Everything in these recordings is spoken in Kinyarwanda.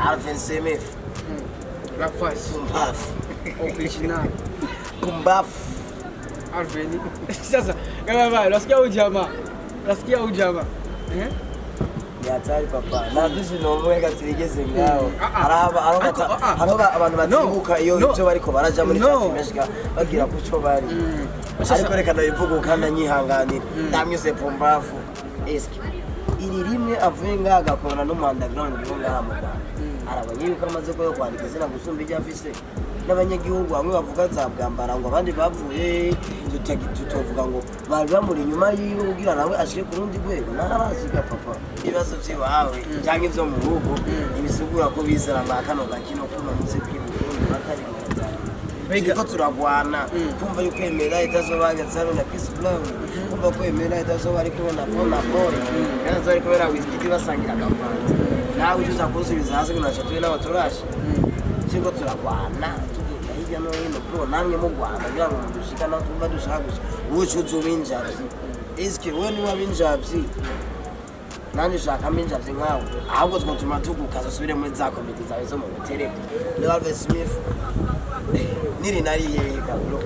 Avyivanzemo. Black Face. Kumbaf. Original. Kumbaf. Alvin. Sasa, kama baba, nasikia ujamaa. Nasikia ujamaa. Yatari papa. Na bizi no mwega tirigeze ngaho. Araba abantu batibuka iyo ibyo bariko baraja muri Fatimeshka bagira kuco bari. Ariko reka ndabivuga kandi nyihanganira. Ndamyuse Pumbafu. Eski. Iri rimwe avuye ngaha agakora no mu underground ngaha mu Rwanda. Arabanyuka amaze ko kwandika izina gusumba ijya afise. N'abanyagihugu bamwe bavuga zabwambara ngo abandi bavuye tutovuga ngo bari bamuri inyuma yiwe kugira nawe ashike ku rundi rwego narabasiga papa ibibazo byiwawe cyangwa ivyo mu rugo ibisugura ko bizera makano gakino kuno muziki batari Bega ko turagwana kumva yuko emera itazobaga tsaro na Peace Blow kumva ko emera itazoba ari kubona bona bore kana zari kubera wiziki basangira akafanta nawe ujuza kusubiza hasi kuna chatwe n'abatorashe Chiko turagwana hirya no hino bro namwe mu Rwanda kugira ngo dushikana tumba dushagusha ubucucu binjavyi eske we ni wabinjavyi nani shaka minjavyi nkawe ahubwo twotuma tugukaza subire muri za komite zawe zo mu hotel Alvin Smith niri nari yeka bro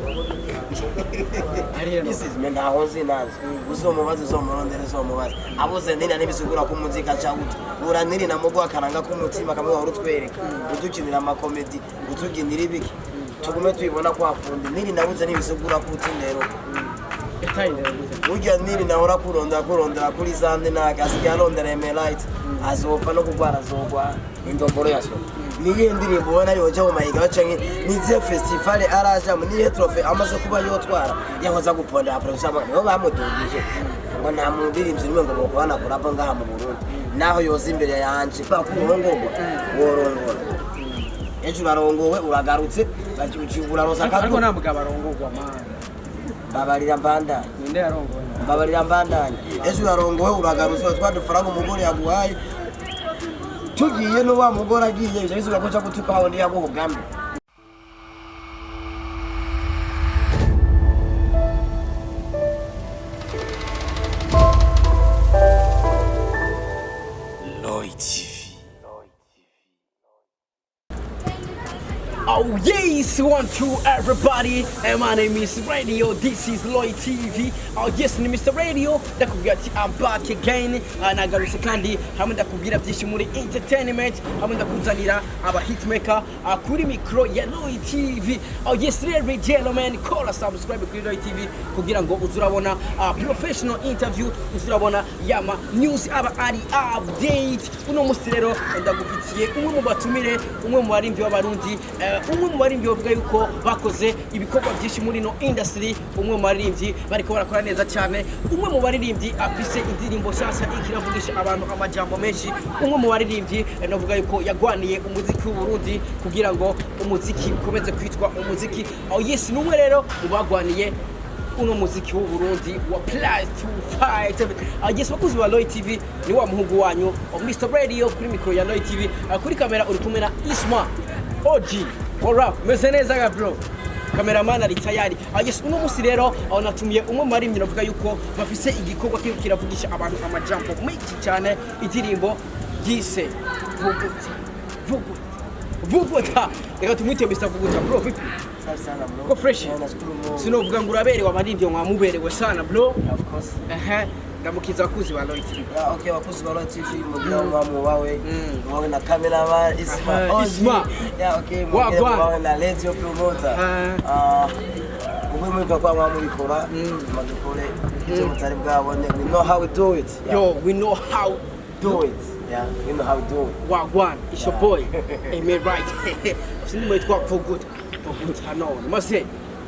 this is men ahoze nazo uzomubaza uzomurondera uzomubaza abuze nina nibisugura ku muzika cyangwa ura niri namugwa karanga ku mutima kamwe wari utwereka udukinira ama comedy utuginira ibiki tugume tuyibona kwa fundi niri nabuze nibisugura ku tindero ujya niri nahora kurondera kuri zande nakasiga arondera emelite azopfa no kugwara azogwa indomboro yaso niye ndirimbo ubona yoja mu mahiga bacanke nize festival araja mu niye trophy amaze kuba yotwara yahoza guponda producer niho bamudungije ngo nta mundirimvye nimwe ngo bokwana kurapa ngaha mu Burundi naho yoza imbere yanje kwa kurongorwa worongora ejo urarongowe uragarutse bacyucibura rosa kandi ariko nta mugabo arongorwa man babarira mbanda ninde yarongowe babarira mbandanye ejo urarongowe uragarutse twadufaranga umugore yaguhaye tugiye no wa mugora agiye biza ko gutuka aho ndiya guhugambe Oh yes, 1 2 everybody, and my name is Radio, this is Loy TV. Oh yes, ni Mr. Radio, ndakubwira ati I'm back again. Nagarutse kandi hamwe ndakubwira byinshi muri entertainment, hamwe ndakuzanira aba hitmaker kuri micro ya Loy TV. Oh yes, ladies and gentlemen, call us subscribe kuri Loy TV kugira ngo uzurabona professional interview, uzurabona yama news aba ari update. Uno musi rero ndagufitiye umwe mu batumire, umwe mu barimvyi b'abarundi, umwe mu barimvyi bavuga yuko bakoze ibikorwa byinshi muri no industry, umwe mu barimvyi bariko barakora neza cyane, umwe mu barimvyi afise indirimbo shasha ikiravugisha abantu amajambo menshi, umwe mu barimvyi navuga yuko yagwaniye umuziki w'u Burundi kugira ngo umuziki ukomeze kwitwa umuziki. Oh yes, numwe rero ubagwaniye uno muziki w'u Burundi wa plus to fight. Yes, bakuzi wa Loy TV ni wa muhungu wanyu Mr. Radio kuri micro ya Loy TV, kuri kamera uri kumwe na Isma OG. Alright, meze neza ga bro. Cameraman ari tayari. Yes, uno musi rero natumye umwe mu barimvyi navuga yuko bafise igikorwa kiravugisha abantu amajambo menshi cyane, indirimbo yise Vuguta. Reka tumwite Mr. Vuguta bro. Vipi? Sana bro. Ko fresh. Sinovuga ngo uraberewe abarimvyi mwamuberewe sana bro. Of course. Ndamukiza bakuzi wa Loy TV. Okay, bakuzi wa Loy TV mugira wamu wawe na cameraman Isma. Yeah, okay, mugira wawe na radio promoter. Ubwo muri kwa mwamu bikora madukore icyo mutari bwabone, we know how we do it. Yo, we know how do it. Yeah, we know how we do it. Wagwan, it's your boy. Amen, right. Sindi mwe twa for good. Hano, mase.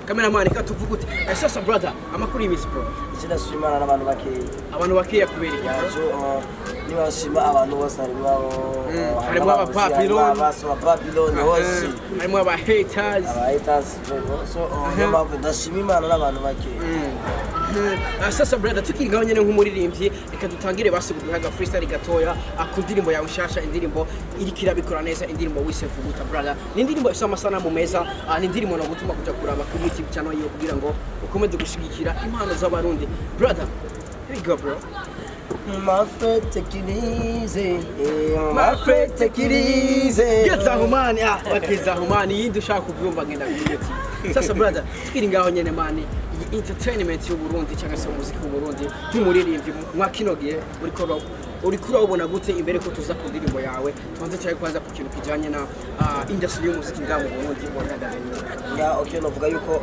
Cameraman ka tuvugute. Sasa brother, amakuri miss bro. Ikina shimana n'abantu bakeya. Abantu bakeya kubera yajo ni bashima abantu bose ari mwabo. Harimo aba Babylon, Babylon hose. Harimo aba haters. Aba haters. So, nyamava ndashima Imana n'abantu bakeya. Sasa brother, tukigaho nyene nk'umuririmbyi, reka dutangire basubihaga freestyle gatoya akundirimbo yawe shasha, indirimbo irikira bikora neza, indirimbo wise Vuguta brother. Ni indirimbo isa amasana mu meza, ni indirimbo no gutuma kuja kuraba ku YouTube channel yo kugira ngo ukomeze gushigikira impano z'abarundi. Brother, here you go bro. My friend, take it easy. My friend, take it easy. Get the humani, wakiza humani, yindi ushaka kubyumva ngenda kugeti. Sasa brother, twiri ngaho nyene mani, entertainment y'u Burundi cyangwa se umuziki w'u Burundi, nk'umuririmbyi mwakinogiye uriko urabona gute imbere ko tuza ku ndirimbo yawe, tubanze cyane kwanza ku kintu kijanye na industry y'umuziki ngaho mu Burundi wahagaze. Ya okay, novuga yuko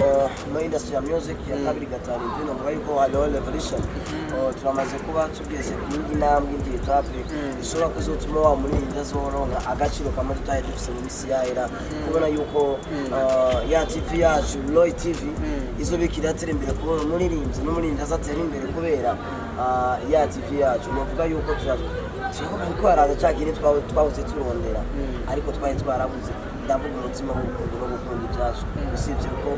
mu industry ya music ya kabiri gatanu ndi novuga yuko hariho revolution. Turamaze kuba tugeze ku intambwe ndi etape ishobora kuzotuma wa muri ndazoronka agaciro kamwe tutaye dufise mu misi yahera, kubona yuko ya TV yacu Loy TV izobikira atera imbere kubona umuririmbyi n'umurinda azatera imbere kubera ya TV yacu. Novuga yuko turiko haraza cyagire twabuze turondera, ariko twaye twarabuze ndavuga umutima w'urukundo no gukunda ibyacu, usibye ko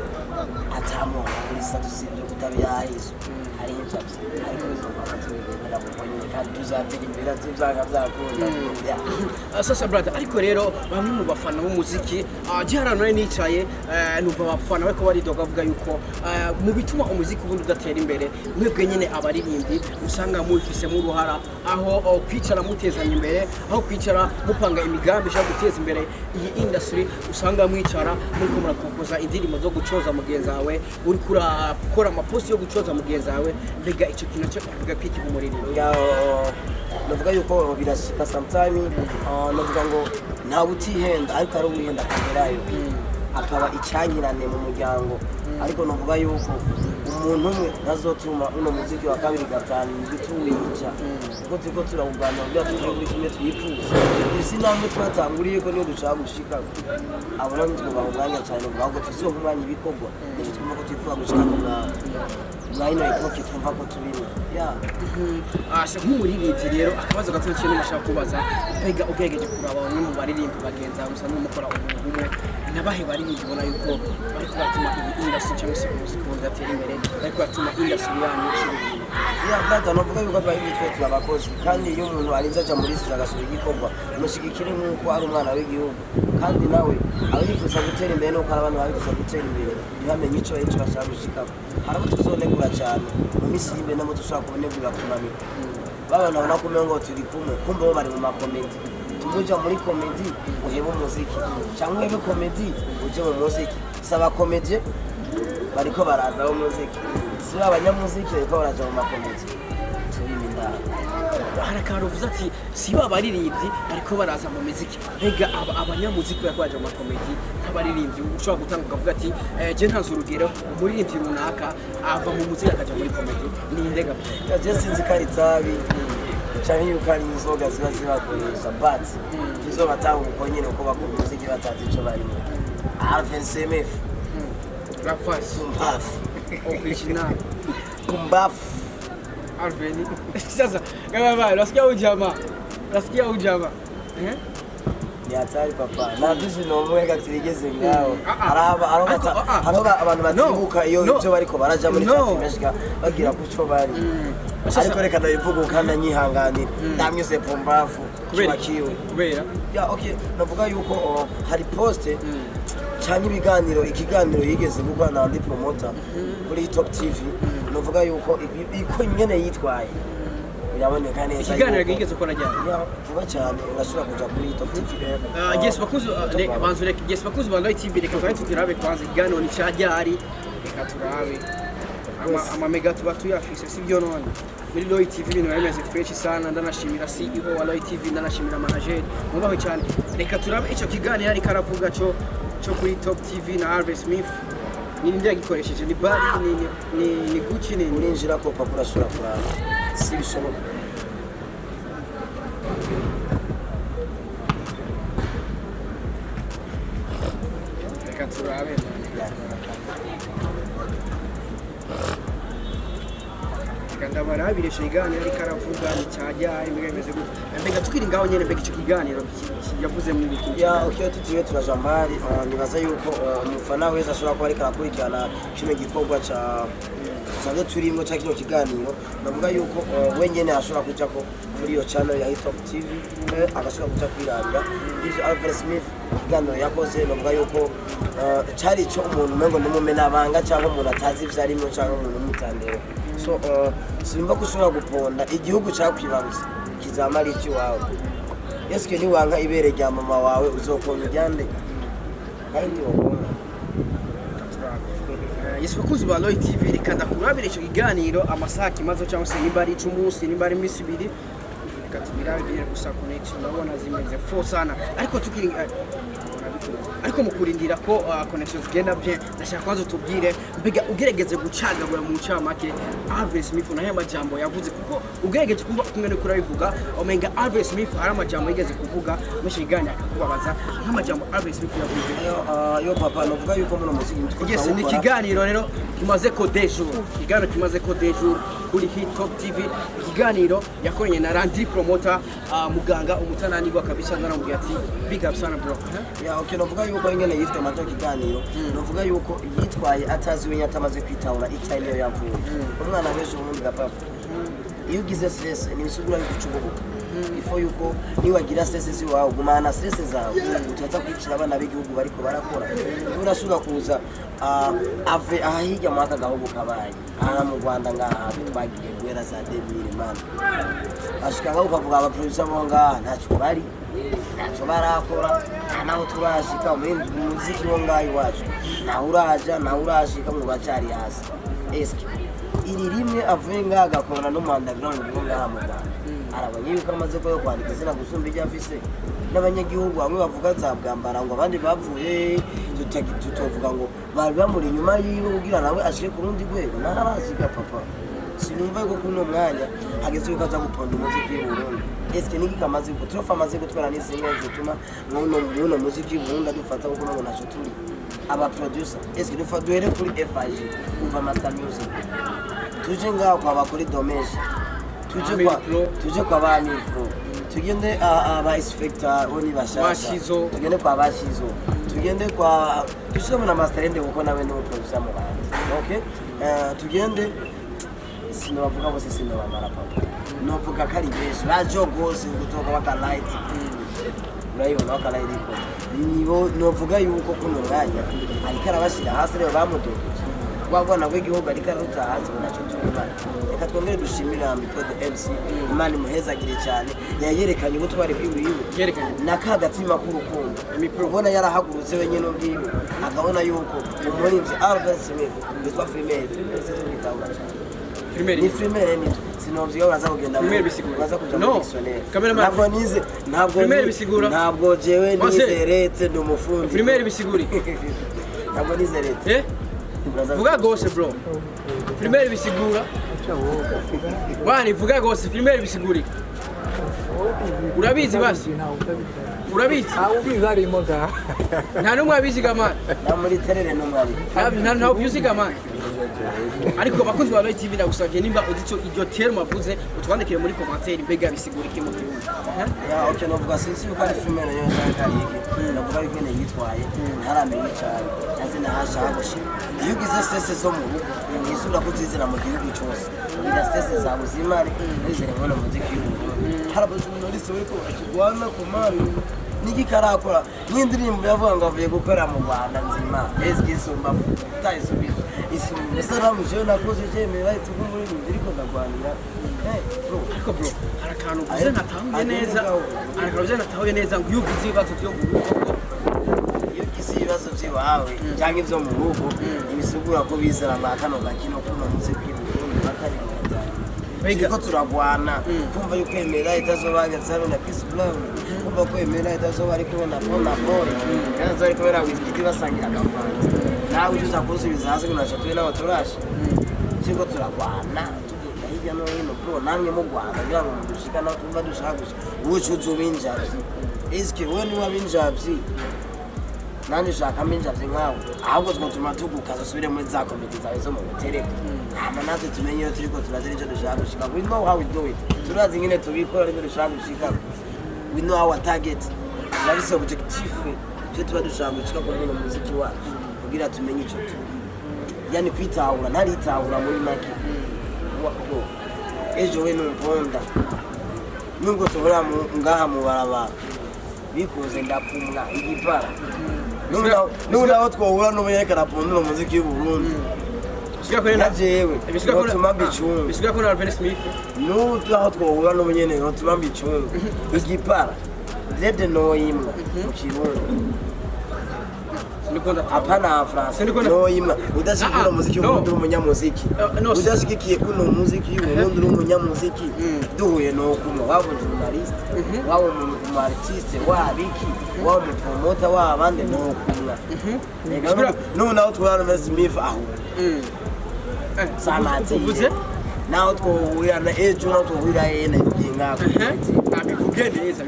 atamo kuri status byo kutabiyahizo ari inshatse, ariko bizongera kubonye kandi tuzatera imbere tuzaga byakunda. Sasa brother, ariko rero bamwe mu bafana b'umuziki giharano nicaye numva abafana bako bari doga avuga yuko mu bituma umuziki ubundi udatera imbere mwebwe nyene abaririmbyi usanga mufise mu ruhara aho kwicara mutezanya imbere, aho kwicara mupanga imigambi yo guteza imbere iyi industry, usanga mwicara muri murakompoza indirimbo zo gucoza mugenzi wawe, uri kurakora amapost yo gucoza mugenzi wawe, mbega icyo kintu cyo kuvuga kwiki umuririmbyi navuga yuko birashika sometime. Navuga ngo nta utihenda ariko ari uwihenda akagerayo akaba icyanyirane mu muryango, ariko navuga yuko umuntu umwe nazotuma uno muziki wa kabiri gatanu gituwica kuko turiko turawuganira bya tuje muri kimwe twifuza. Isi namwe twatanguriye ko niyo dushaka gushika abona nitwe bawuganya cyane ngo tuzohumanya ibikorwa n'icyo twumva ko twifuza gushika ko mwayino ikoki twumva ko tubiri se nk'umuririmbyi rero akabazo gato cyane nashaka kubaza, mbega ugegeje kuraba bamwe mu baririmbyi bagenza musa n'umukora umuntu umwe nabahe baririmbyi bona yuko bari kubatuma iyi industry cyangwa se umuziki ugatera imbere, bari kubatuma industry yanyu ya bada navuga yuko abayitwe turabakozi, kandi iyo umuntu arinze aja muri sita agasura igikorwa umushigikire nk'uko ari umwana w'igihugu, kandi nawe abifuza gutera imbere nuko ari abantu babifuza gutera imbere ntibamenye icyo bashaka gushikako. Harabo tuzonegura cyane mu misi y'imbe namo dushaka kubonegura kunamika babana babona ko ngo turi kumwe, kumbe bo bari mu makomedi. Tumuja muri komedi uhebe umuziki cyangwa uhebe komedi uje mu muziki, saba komedi bariko baraza mu muziki, si abanyamuziki bariko baraza mu makomedi turi mindara. Harakaro uvuze ati si babaririmbyi ariko baraza mu muziki, mbega abanyamuziki bariko baje mu makomedi nk'abaririmbyi ushobora gutanga ukavuga ati je ntazi urugero umuririmbyi runaka ava mu muziki akaja muri komedi ni indega. Je sinzi kari tabi cyane yuko ari inzoga ziba zibakoresha, but izo batanga uko nyine uko bakora umuziki batazi ico barimo. Avyivanzemo Rafas original kumbafu Alvin. Sasa kama baba nasikia ujama ni hatari papa, na bizi nomweka tirigeze ngao araba abantu batibuka iyo ibyo bariko baraja muri cyatsimeshika bagira kuco bari, ariko reka ndabivuga kandi nyihanganira ndamyuse pombafu kubera ya okay. Navuga yuko hari poste cyane ikiganiro yigeze gukora na ndi promoter kuri Top TV. Navuga yuko iko nyene yitwaye biraboneka neza ikiganiro yigeze gukora ya vuba cyane urashobora kuja kuri Top TV rero. Yes bakuzi banzure yes bakuzi ba Loy TV reka turabe kwanza ikiganiro ni cyajyari, reka turabe ama mega tubatu yafise sivyo none muri Loy TV ibintu bimeze fresh sana. Ndanashimira CEO wa Loy TV, ndanashimira manager mubaho cyane. Reka turabe ico kiganiro ari karavuga cyo kuri Top TV na Alvin Smith nini ndiye gikoresheje ni bari ni Gucci ni urinjira ko papura shura kurara si bishoboka. Reka turabe ndabarabire shigani ari karavuga ni cyajya imeze gute, mbega tukiri ngaho nyene mbega icyo kiganiro yavuze mu bitu ya okay. Tutiwe turajambari nibaza yuko umufana wese ashobora kuba ari karakurikirana kino gikorwa ca sanze turimo cya kino kiganiro. Navuga yuko wenyene ashobora kuja ko muri iyo channel ya Top TV agashobora kuja kwiranga kubw'ivyo Alvin Smith ikiganiro yakoze novuga yuko cari ico umuntu umengo n'umumenabanga cyangwa umuntu atazi ivyo arimo cyangwa umuntu umutandero so simba kushobora guponda igihugu cyakwibarutse kizamara iki wawe yeske ni wanga ibere rya mama wawe uzokonda ujyande kandi wogona Yesu bakuzi ba Loy TV rikanda kurabira ico kiganiro amasaha kimazo cyangwa se nimba ari umunsi nimba ari imisi 2 katubirabire gusa connection nabona zimeze fo sana ariko tukiri ariko mukurindira ko connection zigenda bien ndashaka kwanza tubwire mbega ugeregeze gucagagura mu ncamake Alvin Smith na hema jambo yavuze kuko ugeregeje kumva kumwe kuri bivuga omenga Alvin Smith hari amajambo yigeze kuvuga mushiganya akakubabaza nk'amajambo Alvin Smith yavuze yo papa novuga yuko muno muziki yes ni kiganiro rero kimaze ko dejo kiganiro kimaze ko dejo kuri Hit Top TV ikiganiro yakoranye na Landry promoter muganga umutananirwa kabisa naramubwiye ati big up sana bro ya okay novuga yuko ingene yifite amato kiganiro novuga yuko yitwaye atazi we nyatamaze kwitahura icyayi yavuye umwana wese umundi gapapa iyo ugize stress ni bisubira bikucubuka ifo yuko niwagira stress ziwawe gumana stress zawe utaza kwicira abana b'igihugu bariko barakora urashuka kuza ave ahijya mu aka gahugu kabaye aha mu Rwanda ngaha twagiye guhera za 2000 man ashika ngaho ukavuga aba producer bo ngaha ntacyo bari ntacyo barakora naho turashika muri muziki wo ngaho iwacu naho urashika mu bacari hasi eske iri rimwe avuye ngaha agakora no mu underground ngo ngaha mu Rwanda arabanye yuko amaze ko kwandika izina gusumba ijya afise n'abanyagihugu bamwe bavuga zabwambara ngo abandi bavuye tutovuga ngo bari bamuri inyuma yiwe kugira nawe ashike ku rundi rwego narabasiga papa sinumva yuko kuno mwanya hageze yuko aza guponda umuziki w'Uburundi eske niki kamaze ko trofa amaze gutwara n'izinga zituma muno muziki w'Uburundi dufata kuko nabo naco turi aba producer eske dufa duhere kuri FIG kuva master music tuje ngaho kwa bakuri domeje tuje kwa ba micro tugende aba inspector oni bashasha tugende kwa bashizo tugende kwa dushobora na master ende kuko nawe no producer mu bandi okay tugende sinavuga bose sinabamara papa novuga kari beje bajo gose gutoka waka light urayibona waka light ko nibo novuga yuko kuno mwanya ariko arabashira hasi rero bamudokeje wabona ko igihugu ariko arutahaze naco tubimana reka twongere dushimira Mipode MC Imana muhezagire cyane yayerekanye ubutwari bw'iwiwe yerekanye nakagatima k'urukundo imipro yarahagurutse wenyine ubwiwe akabona yuko umurinzi Alvin Smith bitwa Female ni Female ni sinovyo baza kugenda baza kuja mu dictionnaire ntabwo nize ntabwo jewe nizeretse ndumufundi Female bisiguri ntabwo nizeretse vuga gose bro Female bisigura wani vuga gose Female bisiguri urabizi basi urabizi ubizi arimo ga nta numwe abiziga man na muri terere no mwari nta ubiziga man ariko bakunzi ba Loy TV ndagusabye nimba uzico iryo terme avuze utwandikire muri commentaire mbega bisigura iki mu kirundi ya okay novuga sinzi yuko ari Female yo ndakari iki novuga yuko ne yitwaye ntaramenye cyane azi na hasha gushika iyo ugize stress zo mu rugo nisura kuzizira mu gihugu cyose ira stress za buzimari nizere ngo muziki harabaje umunaliste weko akigwana ku mani niki karakora n'indirimbo yavuga ngo avuye gukora mu Rwanda nzima eski isumba tayisubiza isumba saramu je nakoze je me right kumuri ndiriko ndagwanira ariko bro harakantu uvuze natahuye neza arakaruze natahuye neza ngo yugize ibibazo byo mu rugo ibibazo by'iwawe cyangwa ibyo mu rugo ibisugura ko bizera amakano gakino kuno muziki w'Uburundi bakari bega ko turagwana kumva yuko emera itazobagatsa na Peace Brown kumva ko emera itazoba ari kubona Paul kandi zari kubera wiziki basangira agafanta nawe uza kusubiza hasi kuna chatwe nawe turashi kiko turagwana tugenda hirya no hino bro namwe mu Rwanda kugira ngo dushika na tumba dushaka gushika ubucucu binjavyi eske we ni wabinjavyi nani shaka minjavye nkawe ahubwo twatuma tugukaza subire muri za komite zawe zo mu butereko hama natwe tumenye iyo turiko turazira icyo dushaka gushika we know how we do it turazi ingene tubikora n'ibyo dushaka gushika we know our target nabise objectif cyo tuba dushaka gushika ku mu muziki wacu kugira tumenye icyo tu yani kwitahura ntaritahura muri make wako ejo we numponda nubwo tubura ngaha mu barabara bikuze ndakumwa igipara n'unaho twahura n'umenyekana pondura umuziki w'Uburundi najewe notuma mbicunga bisigaye ko na Alvin Smith n'aho twahura n'umunyene notuma mbicunga igipara zede noyimwa mu Kirundi hapana France noyimwa udashikira umuziki w'Uburundi umunyamuziki udashikiye kuno umuziki w'Uburundi umunyamuziki duhuye no kumwe wabo journalist wabo mu artiste wabiki wabo mu promoter wabande no kumwe n'unaho twahura na Smith aho samati uvuze naho twohurira na ejo naho twohurira yena ngako bivuge neza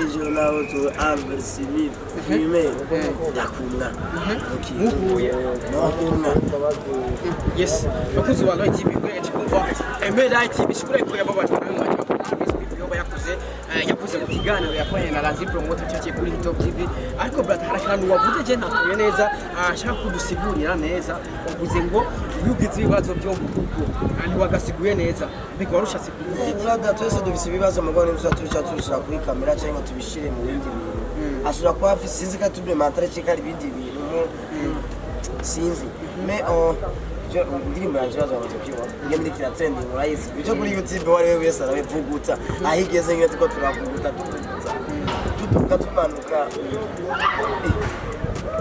ejo naho to Alvin Smith filme ndakumwa muhuye yes bakuzi wa Light TV kweje kumva Light TV sikure ko yababaje yakuze mu kiganiro yakoranye na Landry promoter cyaciye kuri Top TV ariko brother harakantu wavuze je ntakuye neza ashaka kudusigurira neza wavuze ngo yugize ibibazo byo mu rugo kandi wagasiguye neza mbega warushatse kuvuga brother twese dufise ibibazo mugone tuzaturishira kuri kamera cyangwa tubishire mu bindi bintu ashobora kuba afise sinzi ka tublementare cyangwa ibindi bintu sinzi mais ndirimbo yanje bazabaza kwiwa nge muri kira trend murayizi byo kuri YouTube wari we wese arabivuguta ahigeze nge tuko turavuguta tutuka tumanuka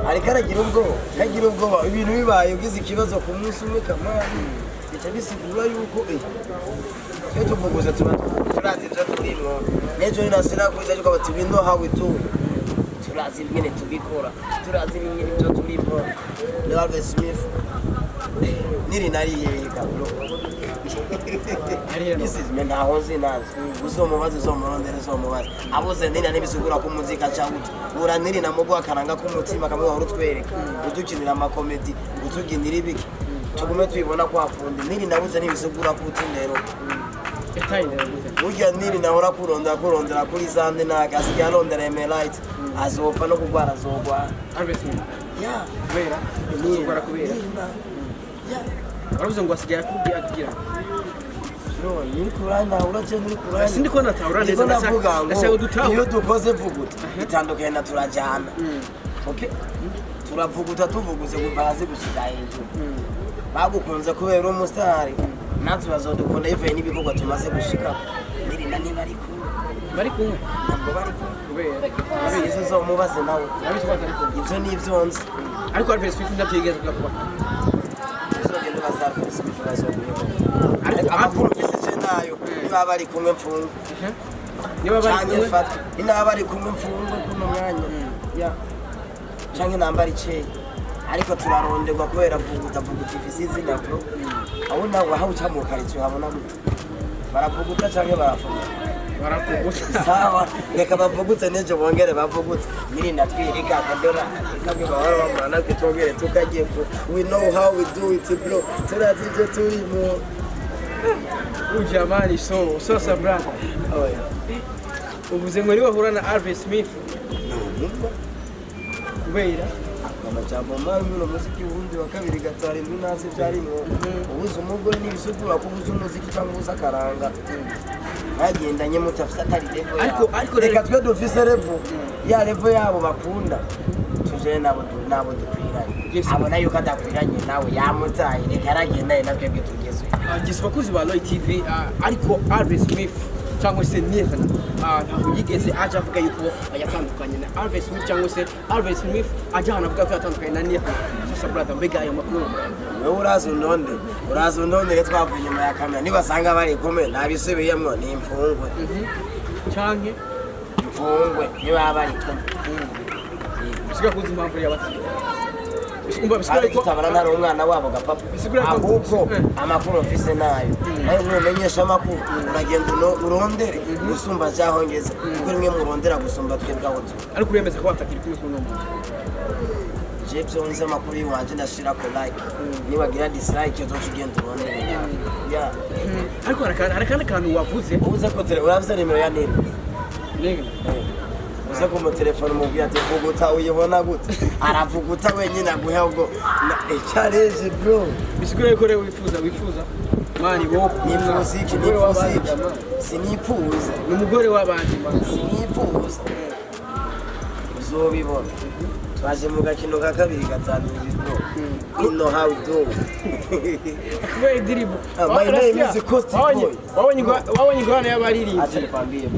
ariko aragira ubwoba ibintu bibaye ugize ikibazo ku munsi umwe kamari bica bisigura yuko cyo tuvuguza turazi ibyo turimo nejo ninasira kuza ariko bati we know how we do turazi ingene tubikora turazi ingene ibyo turimo Alvin Smith niri nariheka bro this is men ahoze nazo uzomubaza uzomubaza abuze nina nibisugura ku muzika cyangwa ura niri namugwa karanga ku mutima kamwe wahora utwereka udukinira ama comedy utuginira ibiki tugume twibona kwa fundi niri nabuze nibisugura ku tindero ujya niri nahora kurondera kuri zande naga asigaye arondera Light azopfa no kugwara azogwa yeah kubera kugwara kubera Waruze ngo asigaye akubwiye agira ni kuranda uraje muri kuranda sindi ko natahura neza ndashaka dutaho iyo dukoze vuguta itandukanye na turajana okay turavuguta tuvuguze kuvaze gushira hejuru bagukunze kubera umustar natwe bazodukunda ive n'ibikorwa tumaze gushika niri na niba bari kumwe ntabwo bari kubera izo zo mubaze nawe ibyo ni ivyonze ariko Alvin Smith ndabyigeze kuba amakuru mfise nayo niba bari kumwe mfungo niba bari kumwe mfungo kuno mwanya ya canke nambara iceye ariko turaronderwa kubera vuguta ifise izina bro aho nawe aho uca mu karitsiye habona gute baravuguta canke baravuguta sawa reka bavugutse nejo bongere bavugutse niri natwirika kadora kabwe bawara bamana kitongere tukagiye we know how we do it bro turazije turimo ujamani so sabra uvuze ngo niwe bahura na Alvin Smith kubera amajambo mabi no muziki wundi wa kabiri gatari ndunase byarimo ubuze umugore n'ibisugura ko ubuze umuziki cyangwa ubuze akaranga bagendanye mutafisa atari level ariko reka twe dufise level ya level yabo bakunda tuje nabo dukwiranye abona yuko adakwiranye nawe yamutaye reka aragenda nabwe bitugezwe gisbakuzi ba Light TV ariko Alvin Smith cyangwa se Nirna ntabwo yigeze aje avuga yuko yatandukanye na Alvin Smith cyangwa se Alvin Smith ajana avuga ko yatandukanye na Nirna sasa brother mbega ayo makuru wewe urazi undonde twavuye nyuma ya kamera nibasanga bari kumwe nabisubiyemo ni imfungwe canke imfungwe niba bari kumwe bisiga kuzi impamvu y'abatatu Umba bisikura ko tabara ntari umwana wabo gapapa ahubwo amakuru mfise nayo ayo numenyesha amakuru uragenda urondere gusumba cyahongeza kuko rimwe murondera gusumba twebwaho ariko uremeza ko batakiri kumwe ku nomba jepse onze amakuru yiwanje ndashira ko like nibagira dislike yo tugenda urondere ya ariko harakana kantu wavuze ubuze ko uravuze nimero ya nini uza ku telefone umubwira ati vuguta uyibona gute aravuguta wenyine aguha ubwo challenge bro bisigura ko rero wifuza mani wo nifuziki sinifuza n'umugore w'abandi sinifuza uzobibona twaje mu gakino ka kabiri gatanu you know how we do Kubera diribu my name is Costi Boy wabonye ingorane y'abaririmbyi acha nikwambie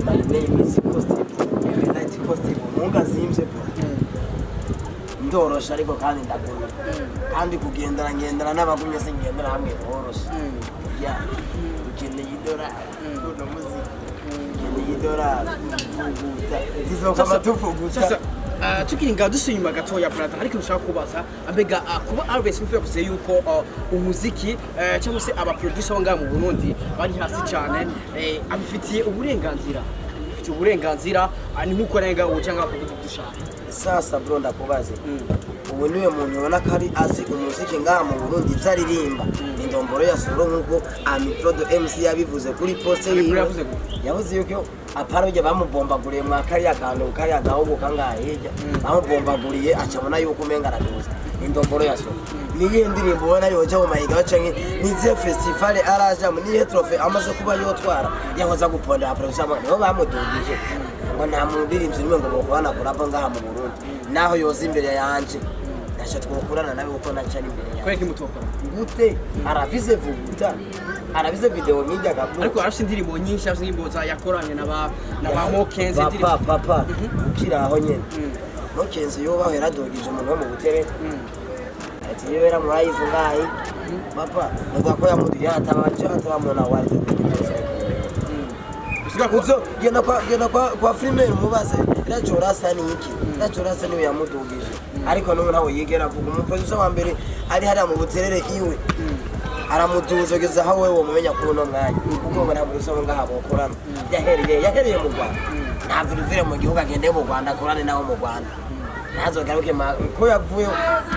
my name is Costi every night Costi munga zimvye ndorosha ariko kandi ndakunda kandi kugendana n'abagumye singendera hamwe orosha ya ukeneye idolari uno muziki ukeneye idolari zizokama tuvuguta sasa tukiringa dusunyuma gatoya brother ariko ushaka kubaza ambega kuba Alvin Smith yavuze yuko umuziki cyangwa se aba producer wanga mu Burundi bari hasi cyane abifitiye uburenganzira ni nkuko renga ucanga kuvuga dushaka sasa bro ndakubaze ubu niwe muntu ubona ko ari azi umuziki ngaha mu Burundi zaririmba indomboro ya soro nkuko Amiprodo MC yabivuze kuri poste yiwe yavuze yuko apara byo bamubombaguriye mwa kariya kantu kariya gahugu kangaheja bamubombaguriye acabona yuko umenga araduza indomboro ya soro niye ndirimbo ubona yoje mu mahiga bacanke nize festival araja mu niye trophy amaze kuba yotwara yahoza guponda producer niho bamudugije ngo nta muririmbyi nimwe ngo bokwana kurapa ngaha mu Burundi naho yoza imbere yanje nasha twokurana nawe uko nacari imbere yawe kweki mutokora gute aravize vuguta aravize video nkijya gapo ariko arafite indirimbo nyinshi afite indirimbo za yakoranye na ba Mokenzi papa ukira aho nyene Mokenzi yoba yaradogije umuntu wo mu butere ati yera murayizo ngayi papa ngo ko yamudiye atabamona wari Kuzo genda kwa Freeman mubaze irajorasa ni iki irajorasa niwe yamudugije ariko no nawe yigera kuko umuproducer wa mbere ari hari mu buterere iwe aramuduzogeza hawe wo mumenya ko no mwanya kuko bana producer ngaha bokorana yahereye mu Rwanda navire mu gihugu agende mu Rwanda korane nawo mu Rwanda nazo garuke ko yavuye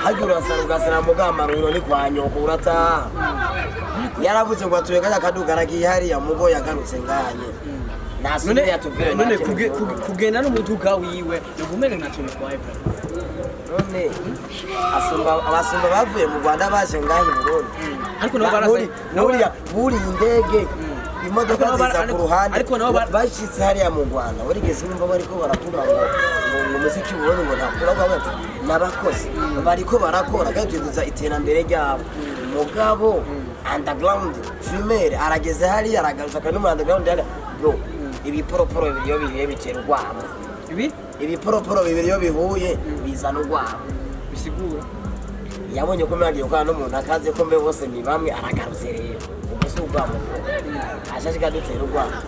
hagura ugasana mu gamaruro ni kwa nyoko urata yaravuze ngo atuye kaduga ragiye hari ya mugo yagarutse nganye none kugenda n'umuduga wiwe nugumere ntacyo bitwaye none abasumba bavuye mu Rwanda baje ngahe mu Burundi ariko nabo barase buri indege imodoka ziza ku ruhande ariko nabo bashitse hariya mu Rwanda barigeze numva bariko baravuga ngo umuziki Burundi ngo ntakura bwabati nabakoze bariko barakora kandi tuzuza iterambere ryabo mugabo underground female arageze hariya aragaruza kandi mu underground yari bro ibiporoporo bibiri bihuye bitera urwamo ibiporoporo bibiri bihuye bizana urwamo bisigura yabonye ko mwagiye kwa n'umuntu akaze ko mbe bose ni bamwe aragarutse rero ubuse urwamo ashashika dutera urwamo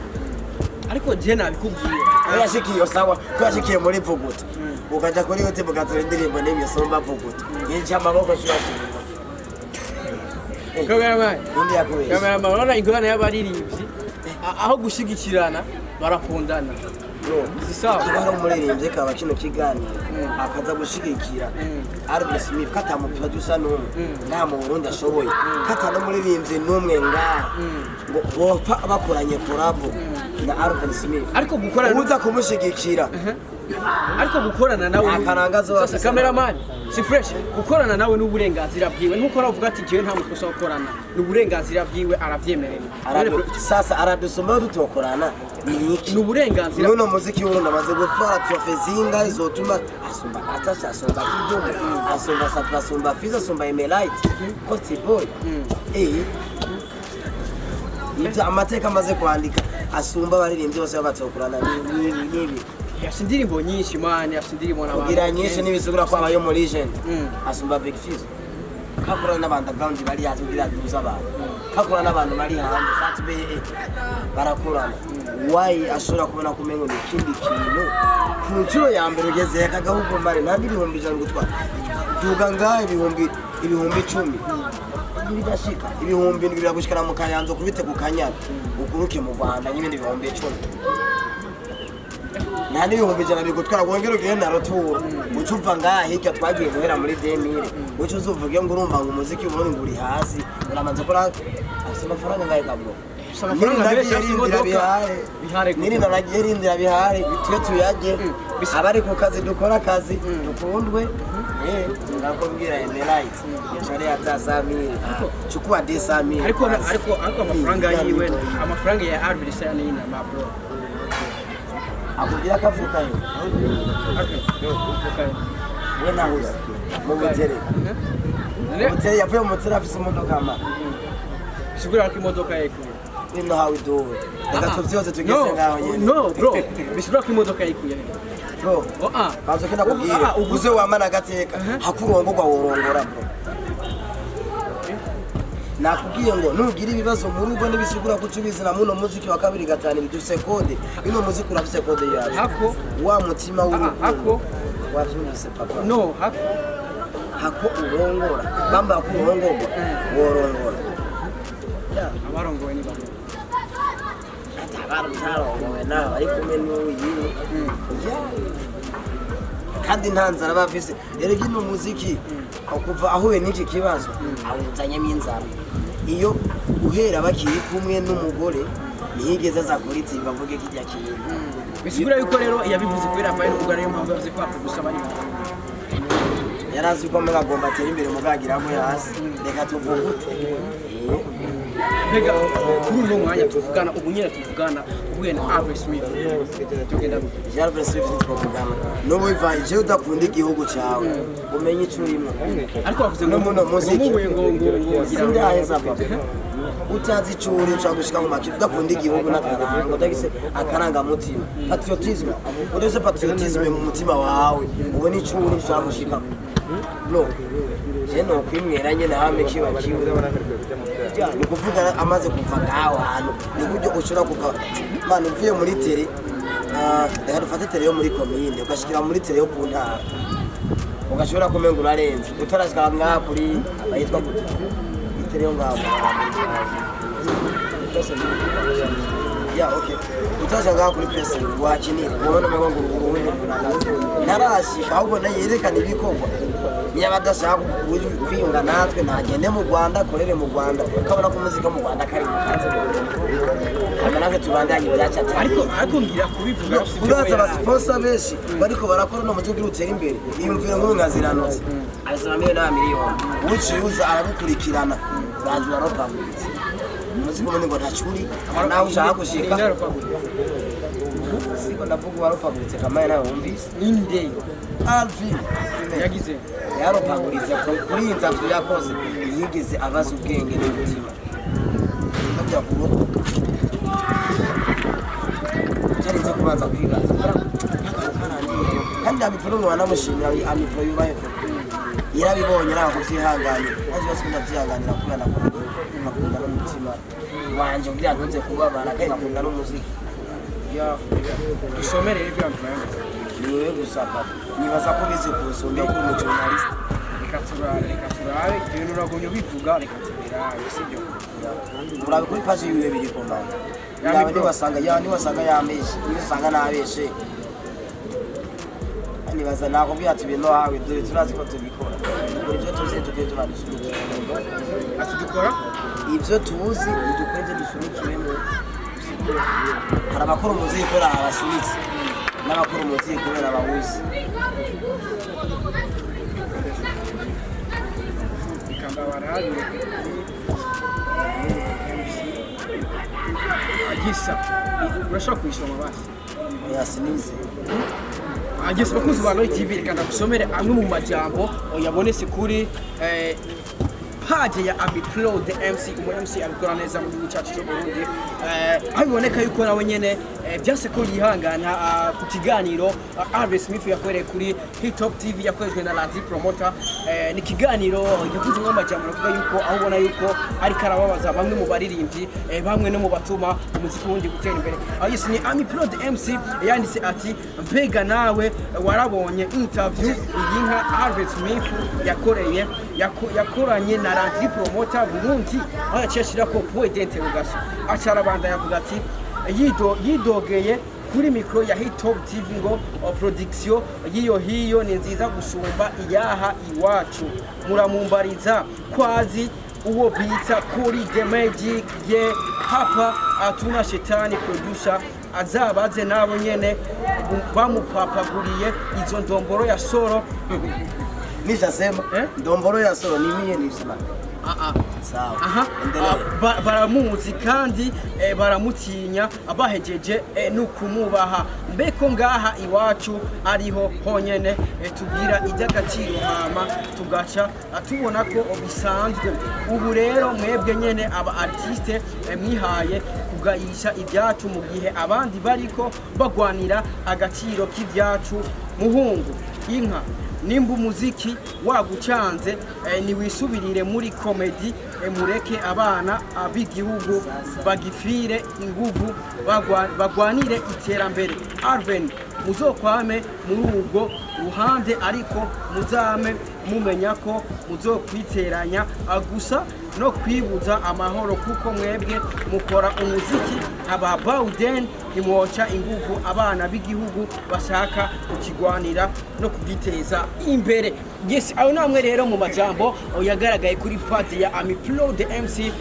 ariko je nabikubwiye yashikiye sawa ko yashikiye muri vuguta ukaja kuri yote mugatora indirimbo n'imyesomba vuguta yinja amaboko cyashyize Kameraman urabona ingorane y'abaririmbyi aho gushigikirana barakundana zisawa kibara umuririmbyi kaba kino kiganiro akaza gushigikira Alvin Smith katamu producer n'umwe nta mu Burundi ashoboye katano umuririmbyi n'umwe ngaha ngo bopfa bakoranye collab na Alvin Smith ariko gukorana uza kumushigikira ariko gukorana nawe akarangazo sasa cameraman si fresh gukorana nawe n'uburenganzira bwiwe nkuko aravuga ati jewe nta mukosa gukorana n'uburenganzira bwiwe aravyemerera sasa aradusoma dutokorana niki n'uburenganzira none muziki w'urundi amaze gutwara trophezinga izotuma asumba atasha asumba kidumu asumba sapla asumba fiza asumba emelite Costi Boy ibyo amateka amaze kwandika asumba baririmbye bose batokorana nibi yasindirimbo nyinshi man yasindirimbo n'abantu kugira nyinshi nibisugura kwa abayo muri legend asumba big fizz kakorana n'abandi underground bari yazi kugira duza abantu kakorana n'abantu bari hanze satbe barakorana why ashobora kubona kumengo ni kindi kintu ku nshuro ya mbere ugeze kagahugu mbare nta bihumbi ijana gutwara duga ngahe ibihumbi 10 bidashika ibihumbi biragushikana mu Kayanza kubite ku Kanyana ukuruke mu Rwanda n'ibindi bihumbi 10 nta n'ibihumbi ijana bigutwara wongera ugende na roturo ucuva ngaha hirya twagiye guhera muri 2000 uco uzuvuge ngo urumva ngo umuziki w'uburundi nguri hasi uramanze kora afite amafaranga ngahe kabwo niri naragirindira bihari twe tuyaje abari ku kazi dukora akazi dukundwe nakubwira emelite yashari atasamiri chukua desamiri ariko amafaranga yiwe amafaranga ya Alvin sana ina mabro akubwira kavuka yo we nawe mu butere butere yavuye mu butere afise imodoka ama sigura ko imodoka yikuye ino how we do reka tuvyoze tugeze ngaho nyene no bro bisigura ko imodoka yikuye bro bazo kenda kubwira uvuze wamana agateka hakurongorwa worongora bro nakubwiye ngo nugira ibibazo mu rugo nibisigura kucubizira muno muziki wa kabiri gatanu biduse kode ino muziki urafise kode yaje hako wa mutima w'urugo hako wavyumvise papa no hako urongora bamba kurongorwa worongora abarongowe ni bamwe atarongowe nawe ariko kumwe n'uyiwe kandi ntanzara bafise erega ino muziki kuva ahuye n'iki kibazo awuzanyemo inzara iyo uhera bakiri kumwe n'umugore ntiyigeze aza kuri TV avuge kijya kintu bisigura yuko rero yabivuze kubera fayiro ubwo ariyo mpamvu yavuze ko apfa bari yarazi ko mugagomba atera imbere mugagiramo hasi reka tuvugute mbega kuri uno mwanya tuvugana ubu nyine tuvugana uhuye na Alvin Smith tugenda Alvin Smith tuvugana n'ubu Ivyatumye udakunda igihugu cyawe umenye icyo urimo ariko bavuze ngo muno muziki ngo sindaheza papa utazi icyo uri ushaka gushika mu makuru udakunda igihugu n'akaranga udagise akarangamutima patriotisme udese patriotisme mu mutima wawe ubone icyo uri ushaka gushika no je no kwimwera nyene hame kiba kiwe ni kuvuga amaze kuva ngaho hano ni buryo ushobora kuva mana uvuye muri tele reka dufate tele yo muri komine ugashikira muri tele yo ku ntara ugashobora kumenga urarenze utarashika ngaho kuri abayitwa gute tele yo ngaho ya okay utaje ngaho kuri press wakinira ubona ngo uruwe narashika ahubwo nayerekana ibikorwa niba adashaka kwiyunga natwe ntagende mu Rwanda akorere mu Rwanda ukabona ko muzika mu Rwanda kari mu kazi hama natwe tubandanye byaca ariko ngira kubivuga uraza abasponsa benshi bariko barakora no mutugira utera imbere iyumvire ngo nkaziranutse azana miliyoni uciuza aragukurikirana baje baropamutse muziko ngo ntacuri nawe ushaka gushika siko ndavuga baropamutse kamaye nawe wumvise inde Alvin yagize yaropaguriza kuri inzavyo yakoze yigeze abaza ubwenge n'umutima bajya kurokoka cyarize kubanza kwibaza kandi abipfuno mwana mushimira amipro yubaye yarabibonye naho kuvyihanganye naje bose ndavyihanganira kubana nakunda n'umutima wanje kugira ntuze kubabara kandi nakunda n'umuziki ya dusomere ibyo ambaye niwe gusa papa nibaza ko bize kusomera kuri mu journalist reka turabe ibintu uragumye bivuga reka tubirabe sibyo urabe kuri page yiwe biri ko mama yawe ni wasanga yameshe ni wasanga nabeshe nibaza nakubwira ati bino hawe dore turazi ko tubikora dukora ibyo tuzi tugiye tubadusubikira atudukora ibyo tuzi dukweze dusubikiremo hari abakora umuziki kora abasunitse n'abakora umuziki kubera abahuzi agisa urashobora kwishyura amabasi yasinize agisa bakuzi ba Roy TV reka ndagusomere amwe mu majambo yabonetse kuri page ya Amipro the MC MC abikora neza mu gihugu cyacu cyo Burundi aho biboneka yuko nawe nyene byase ko yihangana ku kiganiro Alvin Smith yakoreye kuri Hit Top TV yakorejwe na Landry promoter ni kiganiro yavuze ngo amajambo avuga yuko aho ubona yuko ari karababaza bamwe mu baririmbyi bamwe no mu batuma umuziki wundi gutera imbere aho yise ni Amipro the MC yanditse ati mbega nawe warabonye interview iyi nka Alvin Smith yakoranye na Landry promoter Burundi aho yacishira ko point d'interrogation acarabanda yavuga ati yidogeye kuri mikro ya Hit Top TV ngo production hiyo ni nziza gusumba iyaha iwacu muramumbariza kwazi uwo bita kuri the magic ye hapa atuna shetani producer azabaze nabo nyene bamupapaguriye izo ndomboro ya soro nishasema ndomboro ya soro ni mie nisema sawa baramuzi kandi baramutinya abahejeje n'ukumubaha mbeko ngaha iwacu ariho honyene tugira iby'agaciro hama tugaca tubona ko bisanzwe ubu rero mwebwe nyene aba artiste mwihaye kugayisha ibyacu mu gihe abandi bariko bagwanira agaciro k'ibyacu muhungu inka nimba umuziki wagucanze niwisubirire muri komedi mureke abana b'igihugu bagifire inguvu bagwanire iterambere Alvin muzokwame muri ubwo ruhande ariko muzame mumenya ko muzokwiteranya gusa no kwibuza amahoro kuko mwebwe mukora umuziki aba Bawden imwoca inguvu abana b'igihugu bashaka kukigwanira no kugiteza imbere. Yes, aho namwe rero mu majambo yagaragaye kuri page ya Amiplo the MC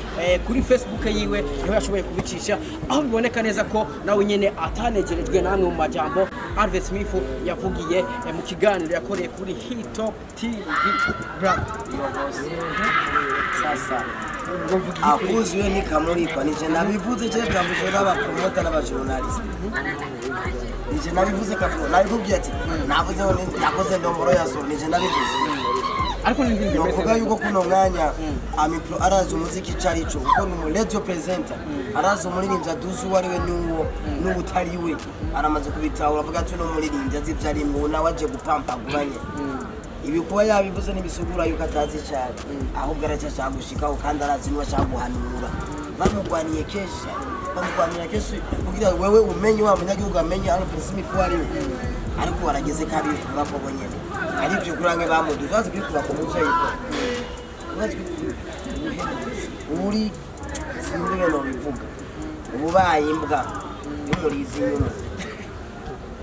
kuri Facebook yiwe niho yashoboye kubicisha aho biboneka neza ko nawe nyene atanegerejwe namwe mu majambo Alvin Smith yavugiye mu kiganiro yakoreye kuri Hito TV. Sasa akuziwe ni kamurikwa nije nabivuze cyo byambuze n'abapromota n'abajournalist nije nabivuze kabone nabikubwiye ati nakoze ndomboro yaso nije nabivuze ariko n'indindi novuga yuko kuno mwanya Amipro arazi umuziki carico kuko ni mu radio presenter arazi umuririmbyi aduzu wariwe n'ubutariwe aramaze kubitahura avuga ati no muririmbyi azivyari mu na waje gupampaguranye ibi kuba yabivuze n'ibisugura yuko atazi cyane ahubwo aracyashaka gushikaho kandi arazi niba ashaka guhanura bamugwaniye kenshi kugira wewe umenye wa munyagihugu amenye Alvin Smith wariwe ariko warageze kandi tuvuga ko bonyene ari byo kurange bamuduza azi kwikuba ko muco yiko uri sindwe no bivuga ububaye imbwa y'umurizi nyuma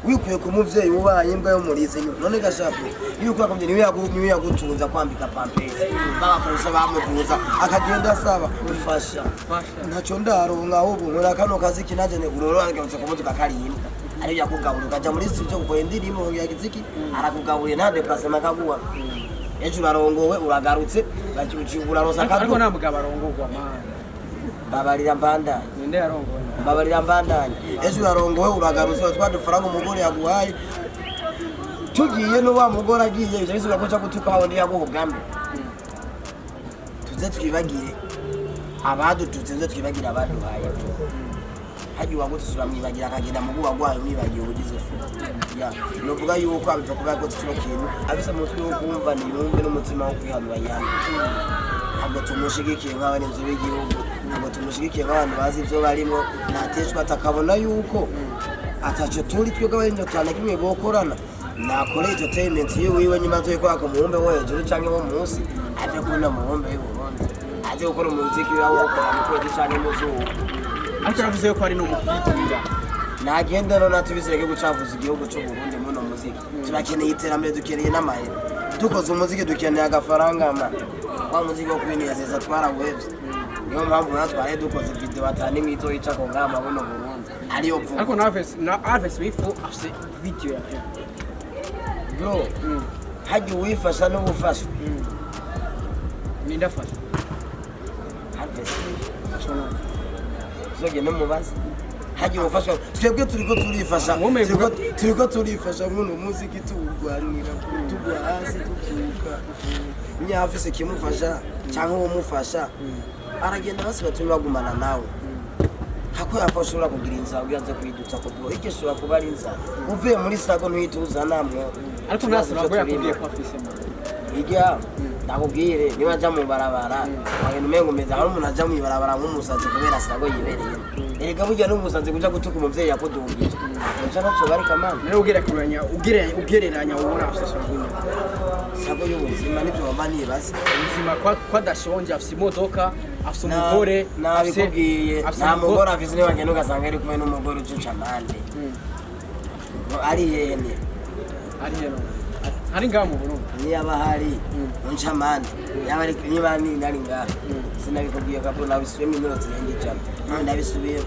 wikuye ku muvyeyi ubaye imbwa y'umurizi nyuma none gashaka yuko akomye niwe yagutunza kwambika pampers babakoresha bamuduza akagenda asaba ufasha ntaco ndaronka ahubwo nkora kano kazi kinajene urororangatse ku mutuka karimba ari yakugabura ukaja muri studio gukora indirimbo yagiziki arakugaburiye nta déplacement kaguwa ejo urarongowe uragarutse bakiucibura rosa ariko nta mugabo arongorwa man babarira mbandanye ninde yarongowe babarira mbandanye ejo urarongowe uragarutse twadufaranga umugore yaguhaye tugiye no wa mugore agiye ivyo bizuga ko cyagutuka aho ndi yaguhugambe tuze twibagire abadututse twibagire abaduhaye haji wagutusura mwibagira akagenda mu guwa gwayo mwibagiye ubugize fu ya novuga yuko abipfa kuba ko tucyo kintu abisa mutwe wo kumva ni yumve n'umutima wo kwihanura yana ntabwo tumushigikiye nk'abane nzu b'igihugu ntabwo tumushigikiye nk'abantu bazi ibyo barimo nateshwa atakabona yuko ataco turi twebwe abarinyo cyane kimwe bokorana nakore entertainment yiwe nyuma zo ko akomuhombe wo hejuru canke wo munsi aje kuna muhombe y'uburundi aje gukora umuziki yawo ukora mu kwezi canke mu zuba ariko yavuze ko ari no mukwigira nagenda no natubizereke gucavuza igihugu cyo Burundi muno muziki turakeneye iterambere dukeneye n'amahera dukoze umuziki dukeneye agafaranga ma wa muziki wo kwinezeza twarawebye niyo mpamvu natware dukoze video batani mwito yica ko ngama muno Burundi ariyo vuga ariko na Alvin Smith afise video yake bro haji wifasha no bufasha nindafasha Alvin Smith soge no mubazi haji wifasha twebwe turiko turifasha muno muziki tuwurwanira tugwa hasi tukuka nyafise kimufasha cyangwa uwo mufasha aragenda basi batumi bagumana nawe hako yafoshura kugira inzara uyaze kwidutsa ko bwo ikishura kuba ari inzara uvuye muri sago ntwituza namwe ariko nasi nabwo yakubwiye ko afise mu ijya ndakubwire niba aja mu barabara abantu mengo meza hari umuntu aja mu barabara nk'umusazi kubera sago yibereye erega burya n'umusazi kuja gutuka umuvyeyi yakudungije nca naco bari kamana nawe ugereranya ubona afise sago y'ubuzima nibyo bamaniye basi ubuzima kwa dashonje afise imodoka afise umugore nabikubwiye nta mugore afise niba ngene ugasanga ari kumwe n'umugore ucuca amande ari yene hari ngaho mu Burundi niyaba hari unca amande yaba ari niba nari ngaho sinabikubwiye ko nabisubiye mu minota 90 nabisubiye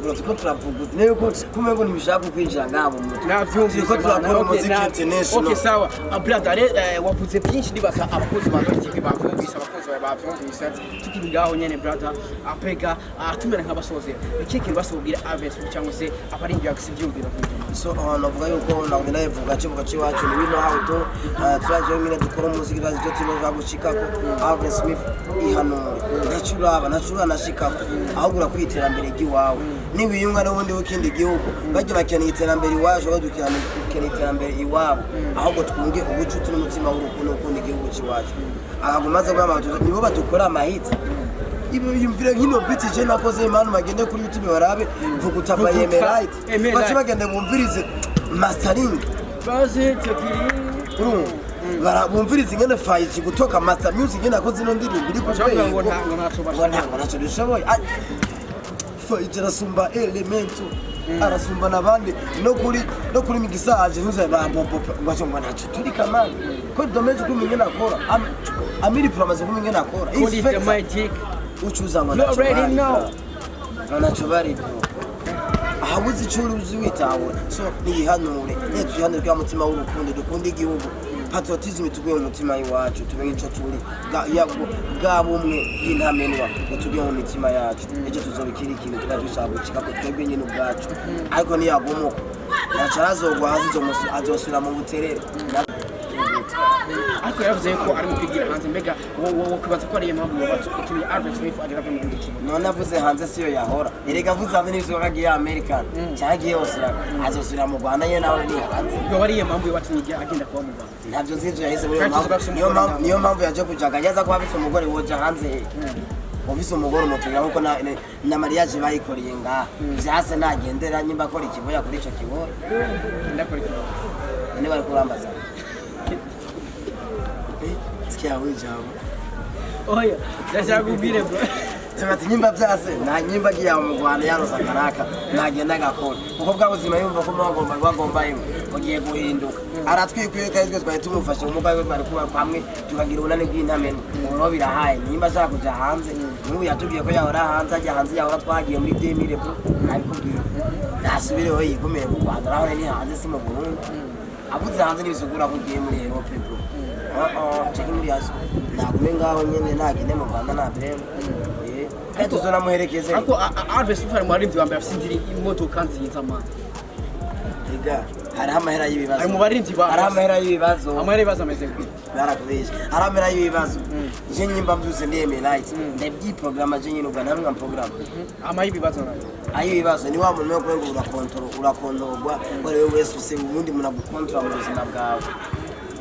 bro tuko turavuga niyo ko kumengo ntibishaka kwinjira ngabo navyumvise turakora muziki international. Okay sawa brother wavuze byinshi ndibaza abakozi ba TV bavyumvise bavyumvise tukiri ngaho nyene brother apega atumera nk'abasoze ikiki basubira Avs cyangwa se abaringi yakisivyumvira so navuga yuko nawe navuga kivuga ciwacu ni bino how to turaje mine dukora muziki bazi cyo tino bagushikako Alvin Smith ihano nacura nashikako ahubura kwiterambere igiwawe niwiyunga n'ubundi w'ikindi gihugu bajye bakeneye iterambere iwaje badukeneye iterambere iwabo ahubwo twunge ubucuti n'umutima w'urukundo ukundi igihugu ciwacu akagumaza kwamatuza nibo batukora amahitsi ibo yumvire nkino biti je nakoze imana magende kuri YouTube barabe vuga utava yemerite bace bagende bumvirize mastering baze tekiri bumvirize ingene fayi gutoka master music ngene nakoze ino ndirimbo iri ku cyangwa ngo ntaco dushoboye fayi arasumba elemento arasumba nabandi no kuri migisaje ntuze bampopo ngwacho ngo ntaco turi kamana ko domeje kumenye nakora amiri promise kumenye nakora is the magic uchuza ngo you already know naco bari ahabuze icuruzi witawe so nihanure tuyihanure kwa mutima w'urukundo dukunda igihugu patriotism tuguye mu mutima iwacu tumenye ico turi bwabumwe y'intamenwa tuguye mu mitima yacu ejo tuzobikira ikintu tukadushabucika ko twebwe nyine ubwacu ariko niyagomoka nacarazogwa hazizo azosura mu buterere ariko yavuze ko ari mu kwigira hanze mbega wowe kwibaza ko ari impamvu yatumye Alvin Smith agera mu gihugu none avuze hanze siyo yahora erega avuze hanze n'ivyo kagiye America cyagiye osira azosura mu Rwanda nyene nawe ni hanze yo bari impamvu yatumye agenda kuba mu Rwanda ntavyo zinzo yahise niyo mpamvu yaje kujaga yaza ko abise umugore woja hanze ofisi umugore umutunga nkuko na mariage bayikoreye ngaha vyase nagendera nyimba akora ikiboya kuri ico kiboya ndakora ikiboya none bari kurambaza sikia wijabo oya ndashakubwire bro Ati nyimba vyase na nyimba giya mu Rwanda yarosa karaka nagenda gakora kuko bwa buzima yumva ko bagomba imwe ugiye guhinduka aratwikwiye kandi twari tumufashe umugayo bari kuba hamwe tukagira unane bw'intamene ubu birahaye nyimba ashaka kuja hanze n'ubu yatubwiye ko yahora hanze ajya hanze yahora twagiye muri 2000 bro arikubwiye nasubire ho yikomeye mu Rwanda aho ni hanze si mu Burundi abuze hanze n'ibisugura kugiye muri Europe bro cheki muri yazo nagume ngaho nyene nagende mu Rwanda na brem tuzona muherekeze ariko Alvin Smith mu barinzi bambaye afisindiri imodoka nziza man ega hari amahera y'ibibazo ari mu barinzi ba hari amahera y'ibibazo amahera y'ibibazo ameze gute barakubeje hari amahera y'ibibazo je nyimba mbyuze ndeme light ndebyi program je nyine ubwa namwe program ama y'ibibazo nayo ayibibazo ni wa muntu yo urakontorwa ko rero wese use ubundi munagukontrola mu buzima bwawe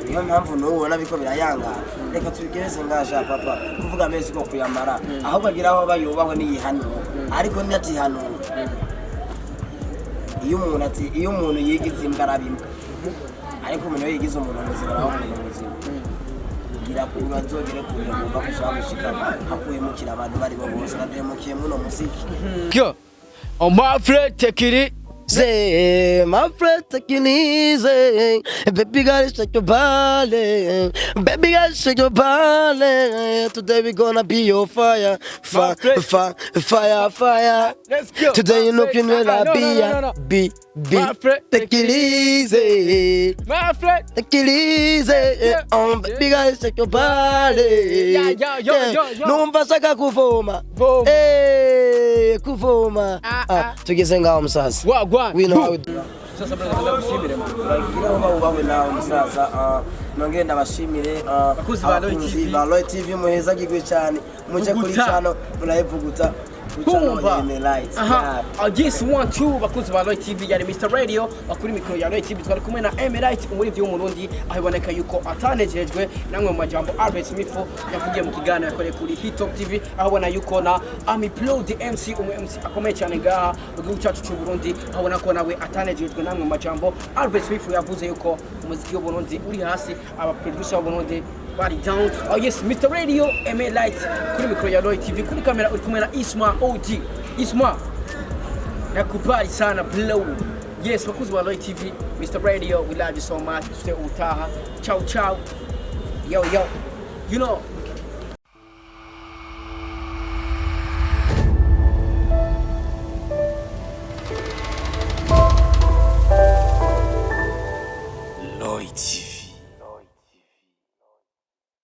niyo mpamvu n'ubona biko birayanga reka tubigereze ngasha papa kuvuga amezi ko kuyamara aho bagira aho bayubahwe n'iyihano ariko ntati hano iyo umuntu yigize imbarabimbwa ariko umuntu yigize umuntu muzima aho umuntu muzima gira kuba nzogere kurira mu bako shabushika hakuyemukira abantu bari bo bose nademukiye muno muziki kyo on my friend tekiri Say, my friend, take it easy. Baby, gotta shake your body. Baby, gotta shake your body. Today we gonna be your fire, fire. Let's go. Today you looking well, be. Take it easy. My friend, take it easy. Baby, gotta shake your body. Yo. Numva saka kuvoma. Kuvoma. Tugeze ngaho musaza. We know how it do. Sasa brother ndabashimire man. Bagira ubawe nawe musaza nongere ndabashimire bakuzi ba Loy TV muheza gigwe cyane muje kuri channel murayivuguta I just want to bakuzi ba Loy TV yari Mr Radio bakuri mikro ya Loy TV twari kumwe na Emirate umuri byo Murundi ahiboneka yuko atanejejwe namwe mu majambo Alvin Smith yavugiye mu kiganiro yakoreye kuri Hitop TV ahabona yuko na Amipload MC MC akomeye cyane ngaha mu gihugu cyacu cy'u Burundi ahabona ko nawe atanejejwe namwe mu majambo Alvin Smith yavuze yuko umuziki w'u Burundi uri hasi aba producer w'u Burundi bari down. Oh yes, Mr Radio Emirate kuri mikro ya Loy TV kuri kamera uri kumwe na Isma OG Isma nakubali sana blow. Yes, bakuzi ba Loy TV, Mr Radio, we love you so much. Stay utaha. Ciao ciao. Yo. You know